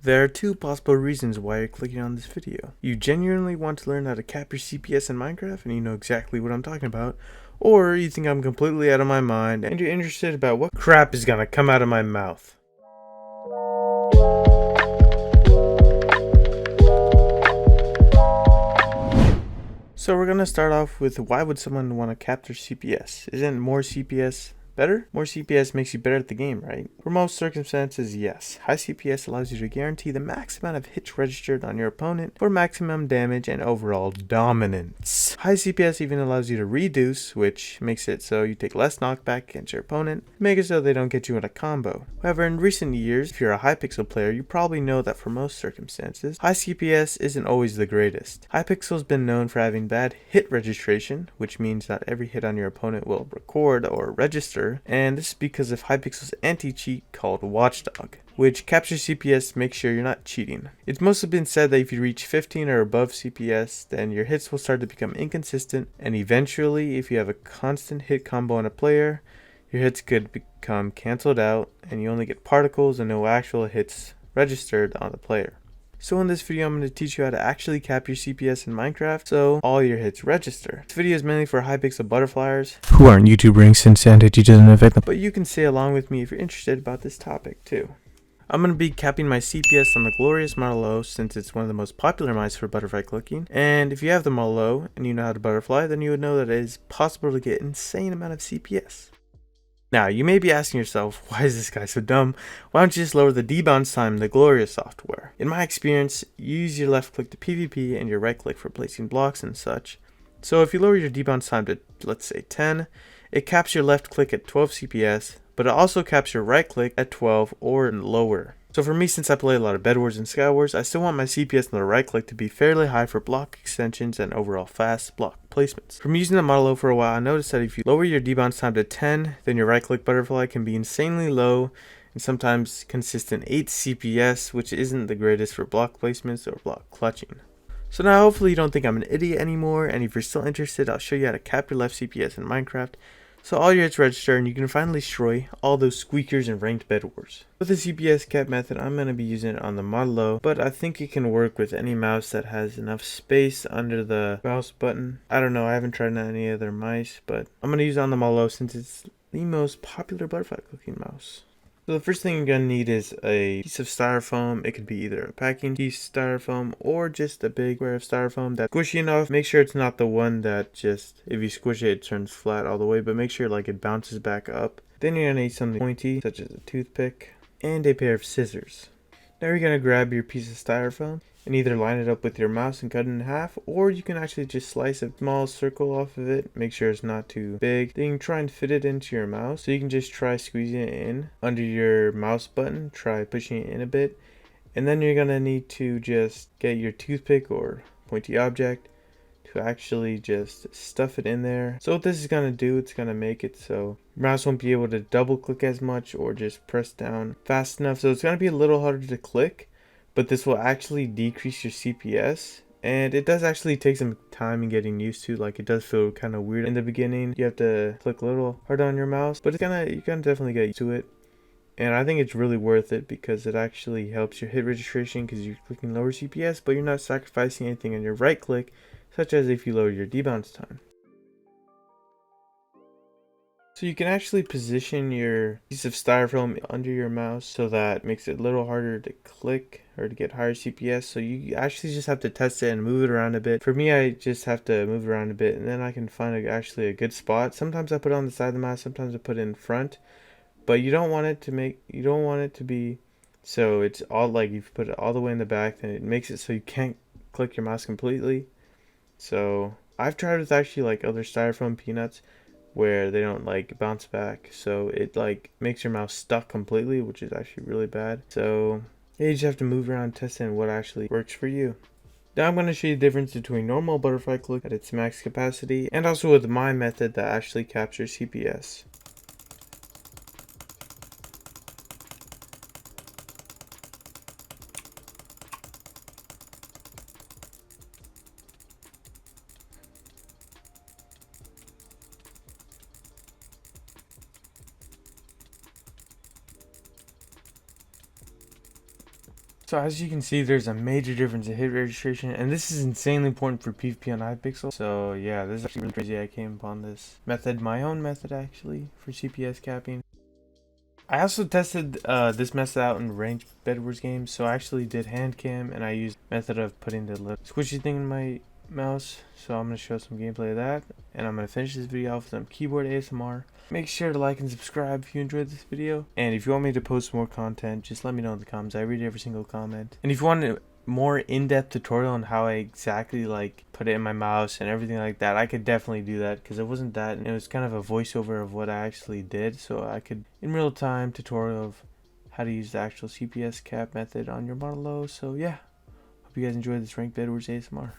There are two possible reasons why you're clicking on this video. You genuinely want to learn how to cap your CPS in Minecraft and you know exactly what I'm talking about, or you think I'm completely out of my mind and you're interested about what crap is gonna come out of my mouth. So we're gonna start off with why would someone want to cap their CPS? Isn't more CPS better? More CPS makes you better at the game, right? For most circumstances, yes. High CPS allows you to guarantee the max amount of hits registered on your opponent for maximum damage and overall dominance. High CPS even allows you to reduce, which makes it so you take less knockback against your opponent, make it so they don't get you in a combo. However, in recent years, if you're a Hypixel player, you probably know that for most circumstances, high CPS isn't always the greatest. Hypixel's been known for having bad hit registration, which means not every hit on your opponent will record or register, and this is because of Hypixel's anti-cheat called Watchdog, which captures CPS to make sure you're not cheating. It's mostly been said that if you reach 15 or above CPS, then your hits will start to become inconsistent, and eventually, if you have a constant hit combo on a player, your hits could become cancelled out, and you only get particles and no actual hits registered on the player. So in this video, I'm going to teach you how to actually cap your CPS in Minecraft so all your hits register. This video is mainly for Hypixel butterfliers who aren't YouTube ranked since anti-cheat doesn't affect them, but you can stay along with me if you're interested about this topic too. I'm going to be capping my CPS on the glorious Model O since it's one of the most popular mice for butterfly clicking, and if you have the Model O and you know how to butterfly, then you would know that it is possible to get an insane amount of CPS. Now, you may be asking yourself, why is this guy so dumb? Why don't you just lower the debounce time in the Gloria software? In my experience, you use your left click to PvP and your right click for placing blocks and such. So if you lower your debounce time to, let's say, 10, it caps your left click at 12 CPS, but it also caps your right click at 12 or lower. So for me, since I play a lot of bedwars and skywars, I still want my CPS on the right click to be fairly high for block extensions and overall fast block placements. From using the Model O for a while, I noticed that if you lower your debounce time to 10, then your right click butterfly can be insanely low and sometimes consistent 8 CPS, which isn't the greatest for block placements or block clutching. So now hopefully you don't think I'm an idiot anymore, and if you're still interested, I'll show you how to cap your left CPS in Minecraft so all your hits register and you can finally destroy all those squeakers in ranked bed wars. With the CPS cap method, I'm going to be using it on the Model O, but I think it can work with any mouse that has enough space under the mouse button. I don't know, I haven't tried on any other mice, but I'm going to use it on the Model O since it's the most popular butterfly clicking mouse. So the first thing you're going to need is a piece of styrofoam. It could be either a packing piece styrofoam or just a big square of styrofoam that's squishy enough. Make sure it's not the one that just, if you squish it, it turns flat all the way, but make sure like it bounces back up. Then you're going to need something pointy, such as a toothpick, and a pair of scissors. Now you're going to grab your piece of styrofoam and either line it up with your mouse and cut it in half, or you can actually just slice a small circle off of it, make sure it's not too big. Then you can try and fit it into your mouse, so you can just try squeezing it in under your mouse button, try pushing it in a bit, and then you're going to need to just get your toothpick or pointy object to actually just stuff it in there. So what this is going to do, it's going to make it so your mouse won't be able to double click as much or just press down fast enough, so it's going to be a little harder to click, but this will actually decrease your CPS, and it does actually take some time in getting used to. Like, it does feel kind of weird in the beginning. You have to click a little harder on your mouse, but you can definitely get used to it. And I think it's really worth it because it actually helps your hit registration because you're clicking lower CPS, but you're not sacrificing anything on your right click, such as if you lower your debounce time. So you can actually position your piece of styrofoam under your mouse so that it makes it a little harder to click or to get higher CPS. So you actually just have to test it and move it around a bit. For me, I just have to move it around a bit and then I can find actually a good spot. Sometimes I put it on the side of the mouse, sometimes I put it in front, but you don't want it to be so it's all like if you put it all the way in the back, then it makes it so you can't click your mouse completely. So I've tried with actually like other styrofoam peanuts where they don't like bounce back, so it like makes your mouse stuck completely, which is actually really bad. So yeah, you just have to move around testing what actually works for you. Now I'm going to show you the difference between normal butterfly click at its max capacity and also with my method that actually captures CPS. So as you can see, there's a major difference in hit registration, and this is insanely important for PvP on Hypixel. So yeah, this is actually really crazy. I came upon this method, my own method actually, for CPS capping. I also tested this method out in ranked bedwars games, so I actually did hand cam, and I used method of putting the little squishy thing in my mouse. So I'm going to show some gameplay of that, and I'm going to finish this video off with some keyboard ASMR. Make sure to like and subscribe if you enjoyed this video, and if you want me to post more content, just let me know in the comments. I read every single comment. And if you want a more in-depth tutorial on how I exactly like put it in my mouse and everything like that, I could definitely do that, because it wasn't that, and it was kind of a voiceover of what I actually did, so I could in real time tutorial of how to use the actual CPS cap method on your model low. So yeah, hope you guys enjoyed this ranked bedwars ASMR.